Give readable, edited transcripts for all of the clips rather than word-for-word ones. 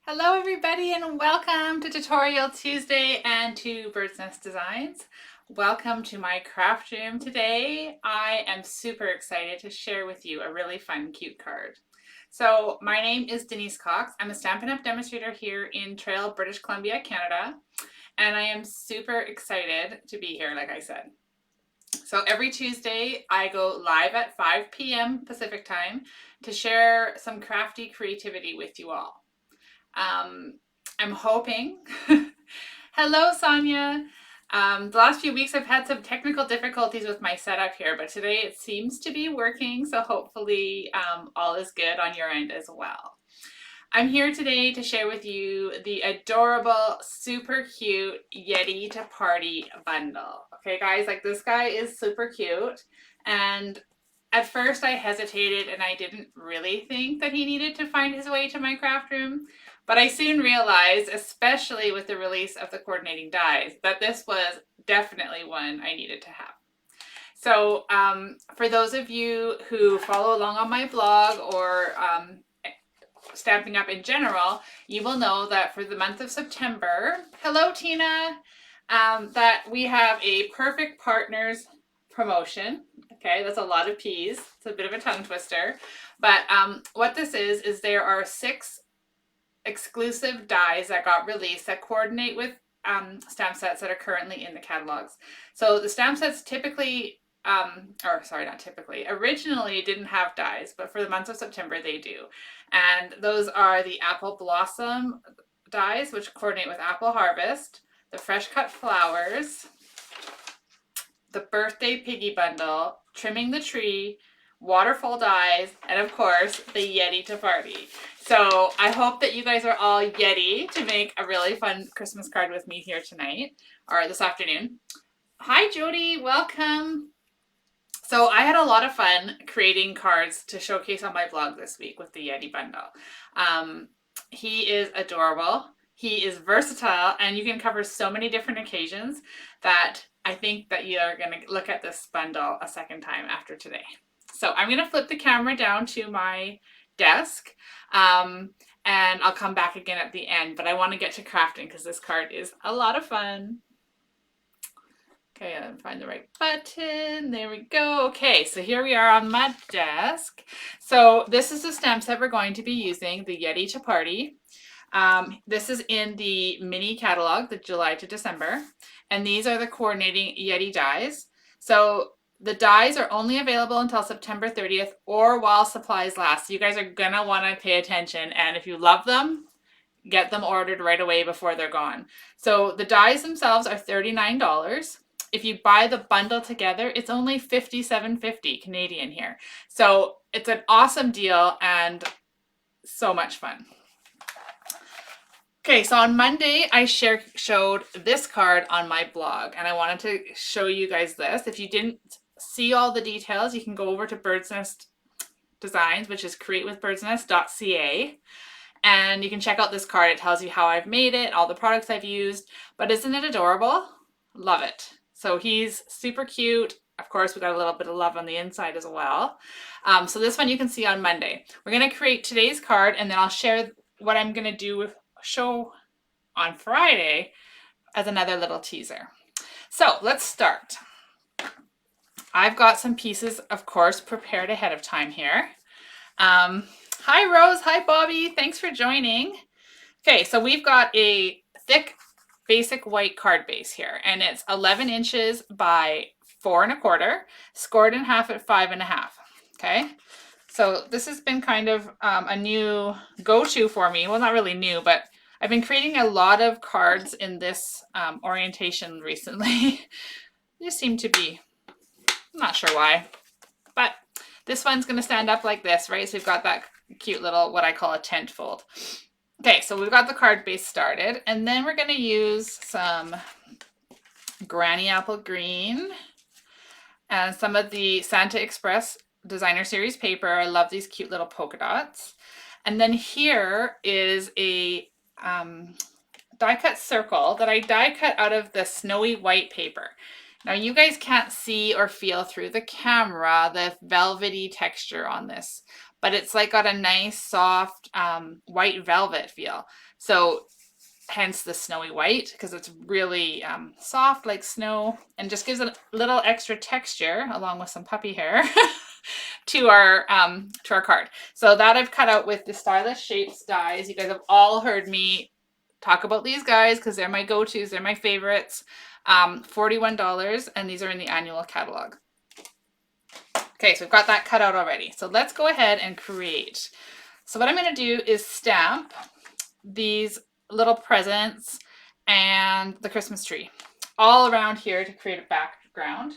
Hello everybody and welcome to Tutorial Tuesday and to Bird's Nest Designs. Welcome to my craft room today. I am super excited to share with you a really fun, cute card. So my name is Denise Cox. I'm a Stampin' Up! Demonstrator here in Trail, British Columbia, Canada. And I am super excited to be here, like I said. So every Tuesday I go live at 5 p.m. Pacific time to share some crafty creativity with you all. I'm hoping. Hello, Sonia. The last few weeks I've had some technical difficulties with my setup here, but today it seems to be working, so hopefully all is good on your end as well. I'm here today to share with you the adorable, super cute Yeti to Party bundle. Okay, guys, like this guy is super cute, and at first I hesitated and I didn't really think that he needed to find his way to my craft room, but I soon realized, especially with the release of the coordinating dies, that this was definitely one I needed to have. So for those of you who follow along on my blog or Stampin' Up! In general, you will know that for the month of September, hello Tina, that we have a Perfect Partners promotion. Okay, that's a lot of P's. It's a bit of a tongue twister. But what this is there are 6 exclusive dies that got released that coordinate with stamp sets that are currently in the catalogs. So the stamp sets typically, originally didn't have dies, but for the month of September they do. And those are the Apple Blossom dies, which coordinate with Apple Harvest, the Fresh Cut Flowers, the Birthday Piggy Bundle, Trimming the Tree, Waterfall dies, and of course, the Yeti to Party. So I hope that you guys are all Yeti to make a really fun Christmas card with me here tonight, or this afternoon. Hi Jody, welcome. So I had a lot of fun creating cards to showcase on my blog this week with the Yeti bundle. He is adorable, he is versatile, and you can cover so many different occasions that I think that you are going to look at this bundle a second time after today. So I'm going to flip the camera down to my desk and I'll come back again at the end, but I want to get to crafting because this card is a lot of fun. Okay, I'll find the right button. There we go. Okay, so here we are on my desk. So this is the stamp set we're going to be using, the Yeti to Party. This is in the mini catalog, the July to December, and these are the coordinating Yeti dies. So the dies are only available until September 30th or while supplies last. So you guys are gonna want to pay attention, and if you love them, get them ordered right away before they're gone. So the dies themselves are $39. If you buy the bundle together, it's only $57.50 Canadian here. So it's an awesome deal and so much fun. Okay, so on Monday, I showed this card on my blog, and I wanted to show you guys this. If you didn't see all the details, you can go over to Bird's Nest Designs, which is createwithbirdsnest.ca, and you can check out this card. It tells you how I've made it, all the products I've used, but isn't it adorable? Love it. So he's super cute. Of course, we got a little bit of love on the inside as well. So this one you can see on Monday. We're going to create today's card, and then I'll share what I'm going to do with show on Friday as another little teaser. So let's start. I've got some pieces, of course, prepared ahead of time here. Hi Rose, hi Bobby, thanks for joining. Okay, so we've got a thick basic white card base here, and it's 11 inches by 4 1/4, scored in half at 5 1/2. Okay, so this has been kind of a new go-to for me. Well, not really new, but I've been creating a lot of cards in this orientation recently. They just seem to be, I'm not sure why, but this one's going to stand up like this, right? So we've got that cute little, what I call a tent fold. Okay, so we've got the card base started, and then we're going to use some Granny Apple Green and some of the Santa Express Designer Series paper. I love these cute little polka dots. And then here is a die cut circle that I die cut out of the snowy white paper. Now you guys can't see or feel through the camera the velvety texture on this, but it's like got a nice soft white velvet feel. So hence the snowy white, because it's really soft like snow and just gives it a little extra texture along with some puppy hair to our card. So that I've cut out with the Stylish Shapes dies. You guys have all heard me talk about these guys because they're my go-tos. They're my favorites. $41, and these are in the annual catalog. Okay, so we've got that cut out already. So let's go ahead and create. So what I'm going to do is stamp these little presents and the Christmas tree all around here to create a background.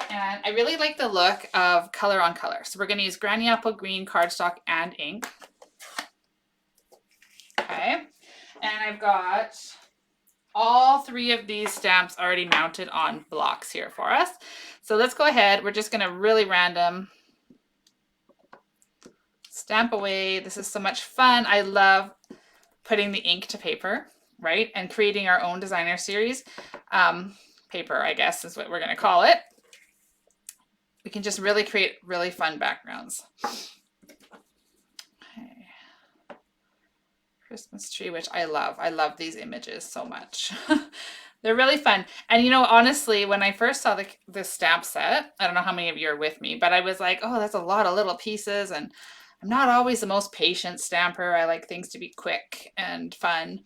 And I really like the look of color on color. So we're going to use Granny Apple Green cardstock and ink. Okay. And I've got all 3 of these stamps already mounted on blocks here for us. So let's go ahead. We're just going to really random stamp away. This is so much fun. I love putting the ink to paper, right? And creating our own designer series. Paper, I guess, is what we're going to call it. We can just really create really fun backgrounds. Okay. Christmas tree, which I love. I love these images so much. They're really fun. And you know, honestly, when I first saw this stamp set, I don't know how many of you are with me, but I was like, oh, that's a lot of little pieces. And I'm not always the most patient stamper. I like things to be quick and fun.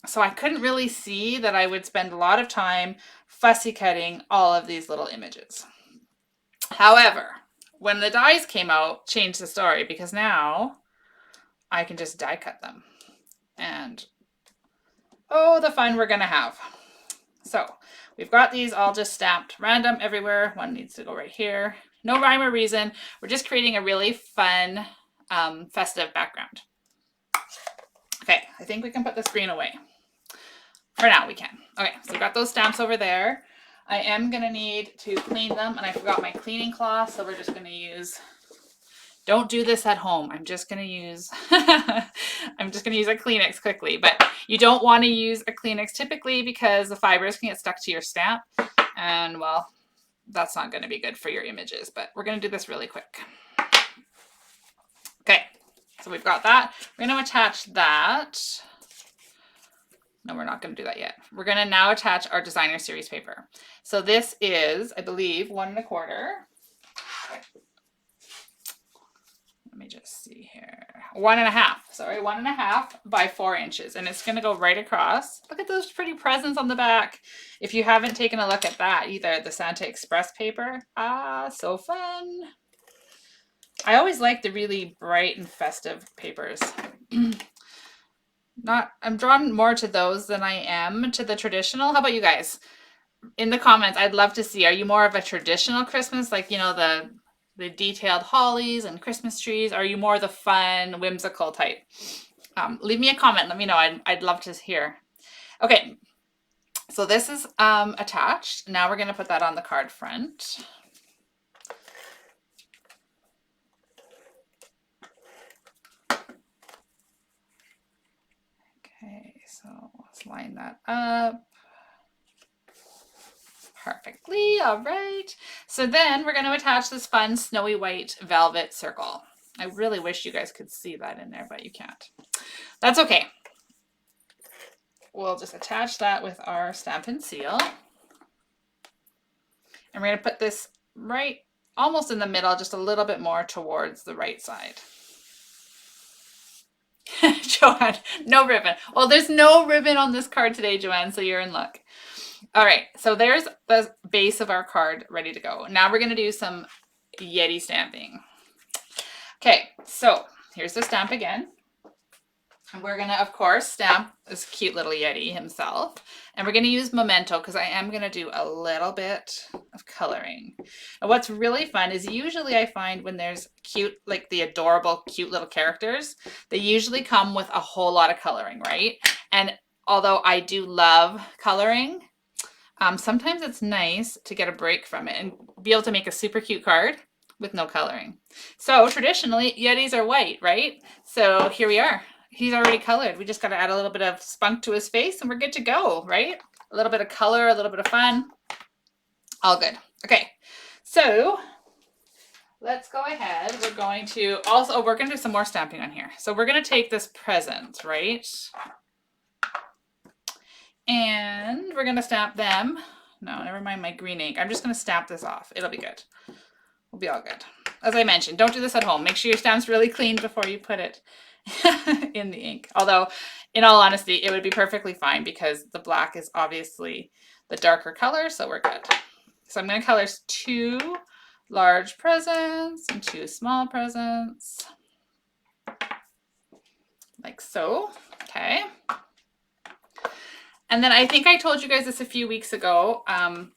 So I couldn't really see that I would spend a lot of time fussy cutting all of these little images. However, when the dies came out, changed the story, because now I can just die cut them. And oh, the fun we're going to have. So we've got these all just stamped random everywhere. One needs to go right here. No rhyme or reason. We're just creating a really fun, festive background. Okay, I think we can put the screen away. For now, we can. Okay, so we've got those stamps over there. I am going to need to clean them, and I forgot my cleaning cloth, so we're just going to use... Don't do this at home. I'm just going to use a Kleenex quickly, but you don't want to use a Kleenex typically because the fibers can get stuck to your stamp, and well, that's not going to be good for your images, but we're going to do this really quick. Okay, so we've got that. We're going to attach that. No, we're not going to do that yet. We're going to now attach our designer series paper. So this is, I believe, 1 1/4. Let me just see here. 1 1/2. Sorry, 1 1/2 by 4 inches. And it's going to go right across. Look at those pretty presents on the back. If you haven't taken a look at that either, the Santa Express paper. Ah, so fun. I always like the really bright and festive papers. I'm drawn more to those than I am to the traditional. How about you guys? In the comments, I'd love to see, are you more of a traditional Christmas, like, you know, the detailed hollies and Christmas trees? Are you more the fun, whimsical type? Leave me a comment. Let me know. I'd love to hear. Okay, so this is attached. Now we're going to put that on the card front. Okay, so let's line that up perfectly. All right. So then we're going to attach this fun snowy white velvet circle. I really wish you guys could see that in there, but you can't. That's okay. We'll just attach that with our Stampin' Seal. And we're going to put this right almost in the middle, just a little bit more towards the right side. Joanne, no ribbon. Well, there's no ribbon on this card today, Joanne, so you're in luck. All right, so there's the base of our card ready to go. Now we're going to do some Yeti stamping. Okay, so here's the stamp again. And we're going to, of course, stamp this cute little Yeti himself. And we're going to use Memento because I am going to do a little bit of coloring. And what's really fun is usually I find when there's cute, like the adorable, cute little characters, they usually come with a whole lot of coloring, right? And although I do love coloring, sometimes it's nice to get a break from it and be able to make a super cute card with no coloring. So traditionally, Yetis are white, right? So here we are. He's already colored. We just got to add a little bit of spunk to his face and we're good to go, right? A little bit of color, a little bit of fun. All good. Okay, so let's go ahead. We're going to also, oh, we're going to do some more stamping on here. So we're going to take this present, right? And we're going to stamp them. No, never mind my green ink. I'm just going to stamp this off. It'll be good. We'll be all good. As I mentioned, don't do this at home. Make sure your stamp's really clean before you put it in the ink. Although, in all honesty, it would be perfectly fine because the black is obviously the darker color, so we're good. So I'm going to color 2 large presents and 2 small presents. Like so. Okay. And then I think I told you guys this a few weeks ago,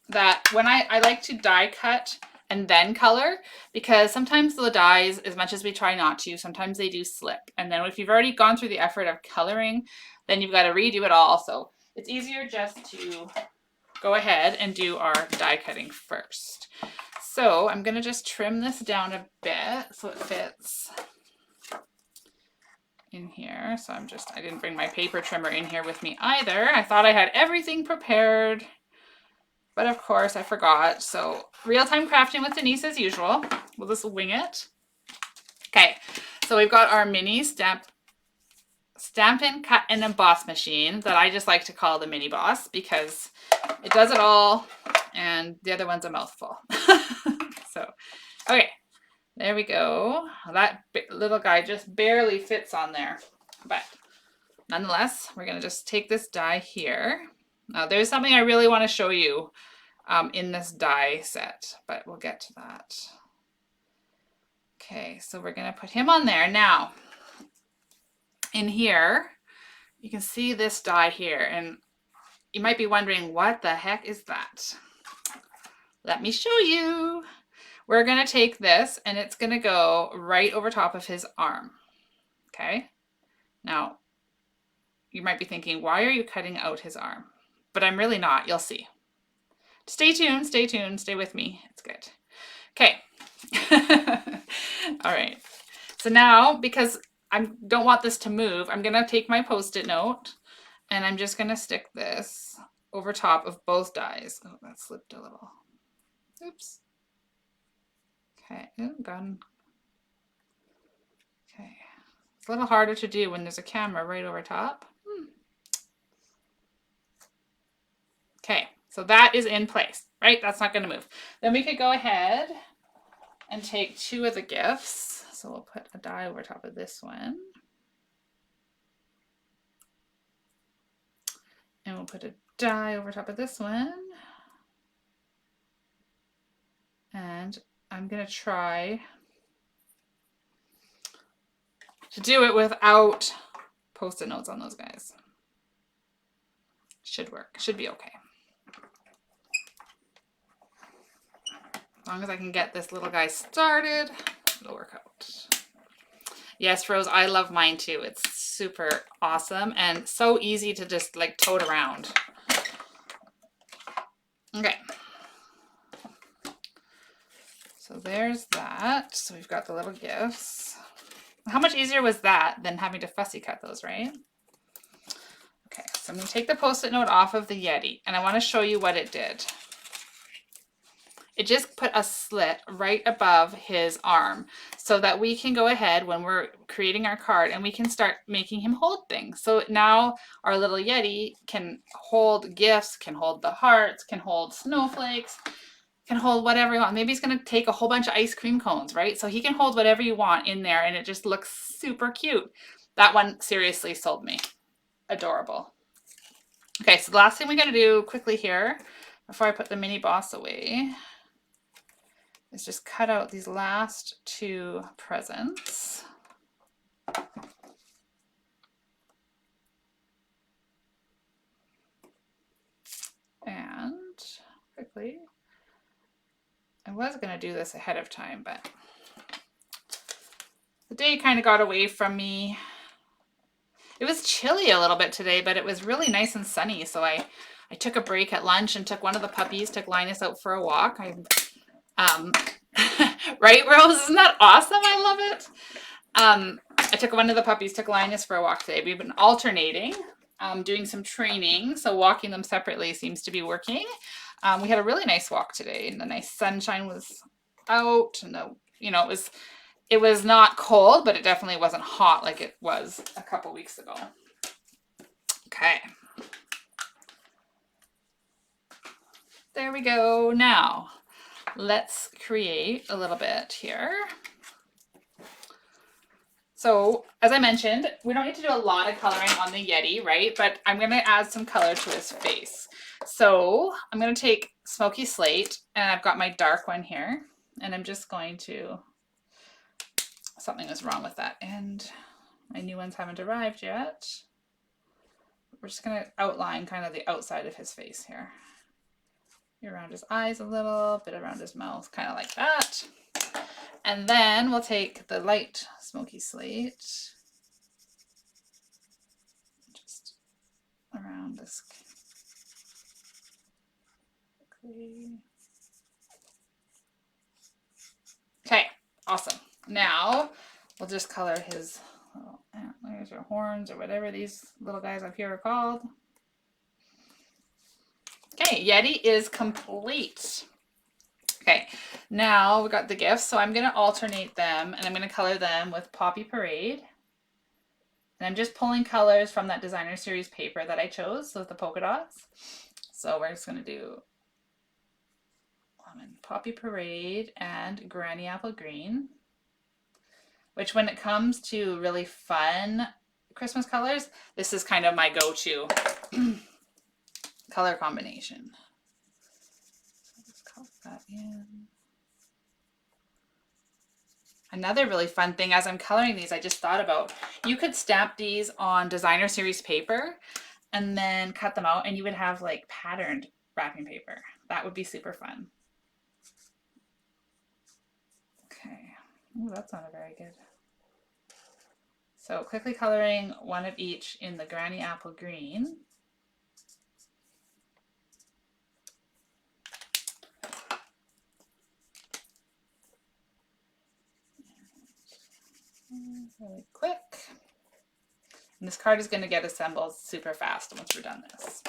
that when I like to die cut and then color, because sometimes the dies, as much as we try not to, sometimes they do slip. And then if you've already gone through the effort of coloring, then you've got to redo it all. So it's easier just to go ahead and do our die cutting first. So I'm going to just trim this down a bit so it fits in here. So I didn't bring my paper trimmer in here with me either. I thought I had everything prepared, but of course I forgot. So real-time crafting with Denise as usual. We'll just wing it. Okay, so we've got our mini Stampin' Cut and Emboss machine that I just like to call the mini boss because it does it all and the other one's a mouthful. So, okay. There we go. That little guy just barely fits on there. But nonetheless, we're going to just take this die here. Now, there's something I really want to show you in this die set, but we'll get to that. Okay, so we're going to put him on there. Now, in here, you can see this die here, and you might be wondering, what the heck is that? Let me show you. We're going to take this and it's going to go right over top of his arm. Okay. Now, you might be thinking, why are you cutting out his arm? But I'm really not. You'll see. Stay tuned. Stay tuned. Stay with me. It's good. Okay. All right. So now, because I don't want this to move, I'm going to take my Post-it note and I'm just going to stick this over top of both dies. Oh, that slipped a little. Oops. Okay, gone. Okay, it's a little harder to do when there's a camera right over top. Okay, so that is in place, right? That's not going to move. Then we could go ahead and take 2 of the gifts. So we'll put a die over top of this one. And we'll put a die over top of this one. And I'm going to try to do it without Post-it notes on those guys. Should work. Should be okay. As long as I can get this little guy started, it'll work out. Yes, Rose, I love mine too. It's super awesome and so easy to just like tote around. Okay. So there's that. So we've got the little gifts. How much easier was that than having to fussy cut those, right? Okay, so I'm going to take the Post-it note off of the Yeti and I want to show you what it did. It just put a slit right above his arm so that we can go ahead when we're creating our card and we can start making him hold things. So now our little Yeti can hold gifts, can hold the hearts, can hold snowflakes, can hold whatever you want. Maybe he's going to take a whole bunch of ice cream cones, right? So he can hold whatever you want in there and it just looks super cute. That one seriously sold me. Adorable. Okay, so the last thing we got to do quickly here before I put the mini boss away is just cut out these last 2 presents. And quickly, I was going to do this ahead of time, but the day kind of got away from me. It was chilly a little bit today, but it was really nice and sunny. So I took a break at lunch and took one of the puppies, took Linus out for a walk. Right, Rose? Isn't that awesome? I love it. I took one of the puppies, took Linus for a walk today. We've been alternating, doing some training. So walking them separately seems to be working. We had a really nice walk today and the nice sunshine was out and the you know, it was not cold, but it definitely wasn't hot like it was a couple weeks ago. Okay. There we go. Now, let's create a little bit here. So, as I mentioned, we don't need to do a lot of coloring on the Yeti, right? But I'm going to add some color to his face. So, I'm going to take Smoky Slate, and I've got my dark one here. And I'm just going to, something was wrong with that. And my new ones haven't arrived yet. We're just going to outline kind of the outside of his face here. Around his eyes a little, bit around his mouth, kind of like that. And then we'll take the light Smoky Slate, just around this. Okay, awesome. Now we'll just color his little antlers or horns or whatever these little guys up here are called. Okay, Yeti is complete. Okay, now we got the gifts, so I'm going to alternate them, and I'm going to color them with Poppy Parade. And I'm just pulling colors from that designer series paper that I chose with the polka dots. So we're just going to do Poppy Parade and Granny Apple Green, which when it comes to really fun Christmas colors, this is kind of my go-to color combination. So let's color that in. Another really fun thing as I'm coloring these, I just thought about, you could stamp these on designer series paper and then cut them out and you would have like patterned wrapping paper. That would be super fun. Okay, ooh, that's not very good. So quickly coloring one of each in the Granny Apple Green. Really quick. And this card is going to get assembled super fast once we're done this.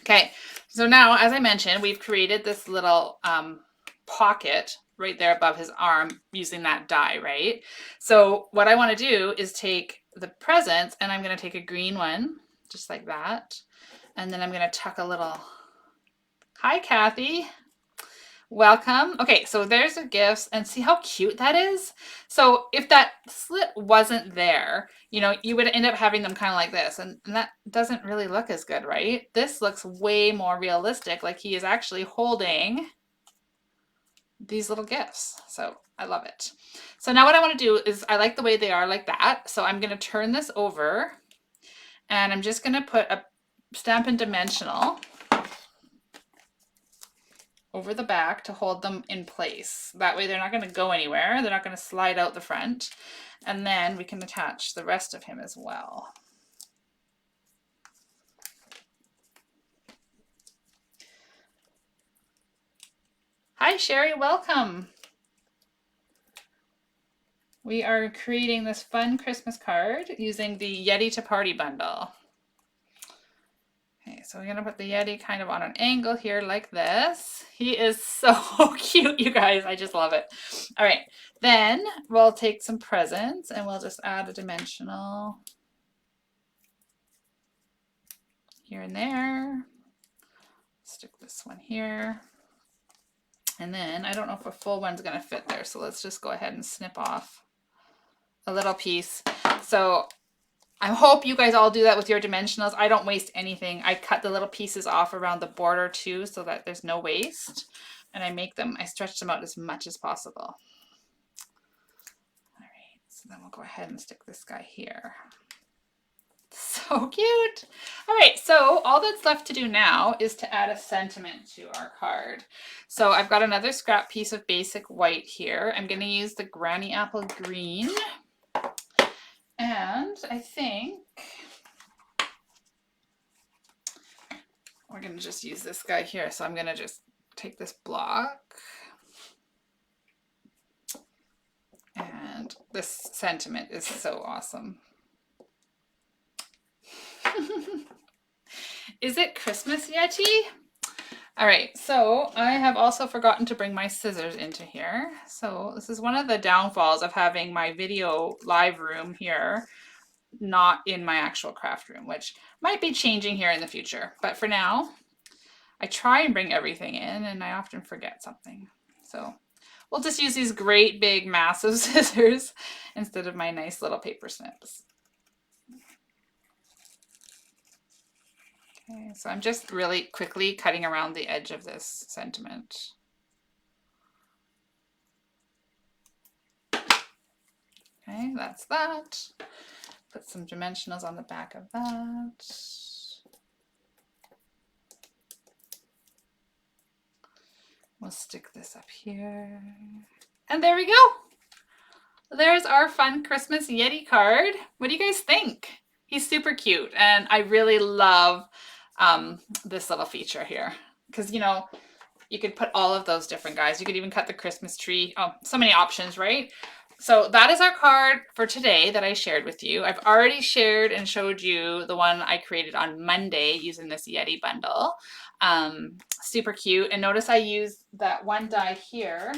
Okay, so now, as I mentioned, we've created this little pocket right there above his arm using that die, right? So what I want to do is take the presents, and I'm going to take a green one, just like that. And then I'm going to tuck a little, hi, Kathy. Welcome. Okay, so there's the gifts, and see how cute that is? So if that slit wasn't there, you know, you would end up having them kind of like this, and that doesn't really look as good, right? This looks way more realistic, like he is actually holding these little gifts. So I love it. So now what I want to do is, I like the way they are like that. So I'm going to turn this over, and I'm just going to put a Stampin' Dimensional over the back to hold them in place. That way they're not going to go anywhere. They're not going to slide out the front. And then we can attach the rest of him as well. Hi, Sherry, welcome. We are creating this fun Christmas card using the Yeti to Party bundle. Okay, so we're gonna put the Yeti kind of on an angle here like this. He is so cute, you guys. I just love it. All right, then we'll take some presents and we'll just add a dimensional here and there. Stick this one here. And then I don't know if a full one's gonna fit there, so let's just go ahead and snip off a little piece. So I hope you guys all do that with your dimensionals. I don't waste anything. I cut the little pieces off around the border too, so that there's no waste. And I stretch them out as much as possible. All right, so then we'll go ahead and stick this guy here. So cute. All right, so all that's left to do now is to add a sentiment to our card. So I've got another scrap piece of basic white here. I'm going to use the Granny Apple Green. And I think we're going to just use this guy here. So I'm going to just take this block. And this sentiment is so awesome. Is it Christmas, Yeti? All right, so I have also forgotten to bring my scissors into here. So this is one of the downfalls of having my video live room here, not in my actual craft room, which might be changing here in the future. But for now, I try and bring everything in and I often forget something. So we'll just use these great big massive scissors instead of my nice little paper snips. Okay, so I'm just really quickly cutting around the edge of this sentiment. Okay, that's that. Put some dimensionals on the back of that. We'll stick this up here. And there we go. There's our fun Christmas Yeti card. What do you guys think? He's super cute, and I really love this little feature here because, you know, you could put all of those different guys. You could even cut the Christmas tree. Oh, so many options, right? So that is our card for today that I shared with you. I've already shared and showed you the one I created on Monday using this Yeti bundle. Super cute. And notice I used that one die here.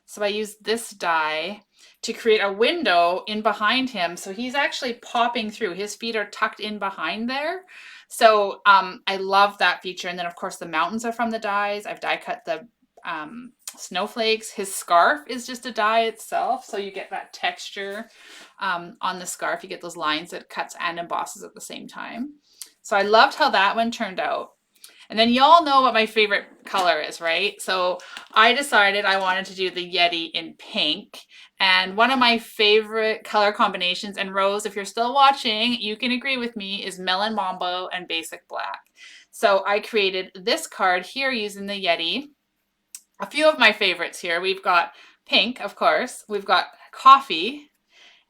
So I used this die to create a window in behind him. So he's actually popping through. His feet are tucked in behind there. So I love that feature. And then of course the mountains are from the dies. I've die cut the snowflakes. His scarf is just a die itself. So you get that texture on the scarf. You get those lines that cuts and embosses at the same time. So I loved how that one turned out. And then y'all know what my favorite color is, right? So I decided I wanted to do the Yeti in pink. And one of my favorite color combinations, and Rose, if you're still watching, you can agree with me, is Melon Mambo and Basic Black. So I created this card here using the Yeti. A few of my favorites here. We've got pink, of course. We've got coffee.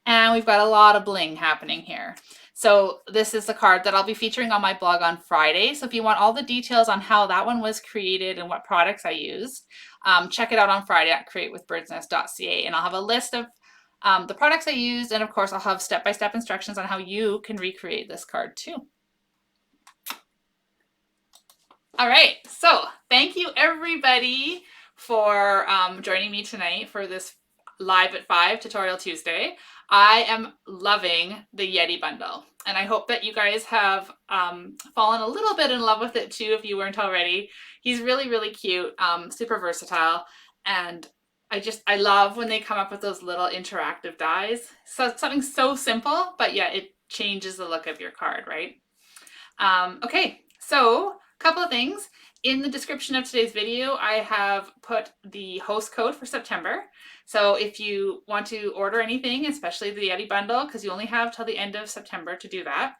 And we've got a lot of bling happening here. So this is the card that I'll be featuring on my blog on Friday. So if you want all the details on how that one was created and what products I used, check it out on Friday at createwithbirdsnest.ca. And I'll have a list of the products I used. And of course, I'll have step-by-step instructions on how you can recreate this card too. All right, so thank you everybody for joining me tonight for this Live at 5 Tutorial Tuesday. I am loving the Yeti bundle, and I hope that you guys have fallen a little bit in love with it too if you weren't already. He's really, really cute, super versatile, and I love when they come up with those little interactive dies. So something so simple, but yeah, it changes the look of your card, right? Okay, so a couple of things. In the description of today's video, I have put the host code for September. So if you want to order anything, especially the Yeti bundle, because you only have till the end of September to do that,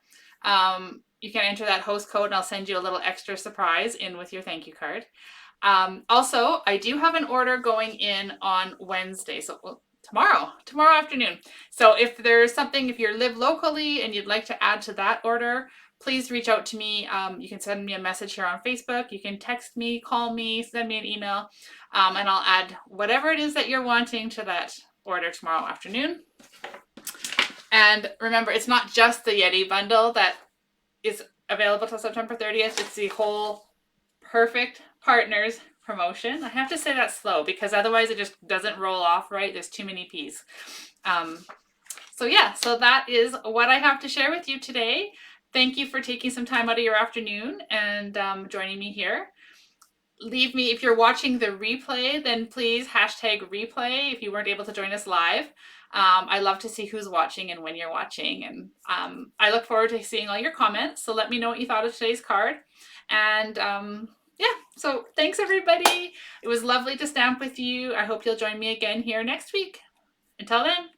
you can enter that host code and I'll send you a little extra surprise in with your thank you card. Also, I do have an order going in on Wednesday. So tomorrow afternoon. So if there's something, if you live locally and you'd like to add to that order, please reach out to me. You can send me a message here on Facebook. You can text me, call me, send me an email, and I'll add whatever it is that you're wanting to that order tomorrow afternoon. And remember, it's not just the Yeti bundle that is available till September 30th. It's the whole Perfect Partners promotion. I have to say that slow because otherwise it just doesn't roll off right. There's too many P's. So yeah, so that is what I have to share with you today. Thank you for taking some time out of your afternoon and joining me here. Leave me, if you're watching the replay, then please hashtag replay if you weren't able to join us live. I love to see who's watching and when you're watching. And I look forward to seeing all your comments. So let me know what you thought of today's card. And yeah, so thanks everybody. It was lovely to stamp with you. I hope you'll join me again here next week. Until then.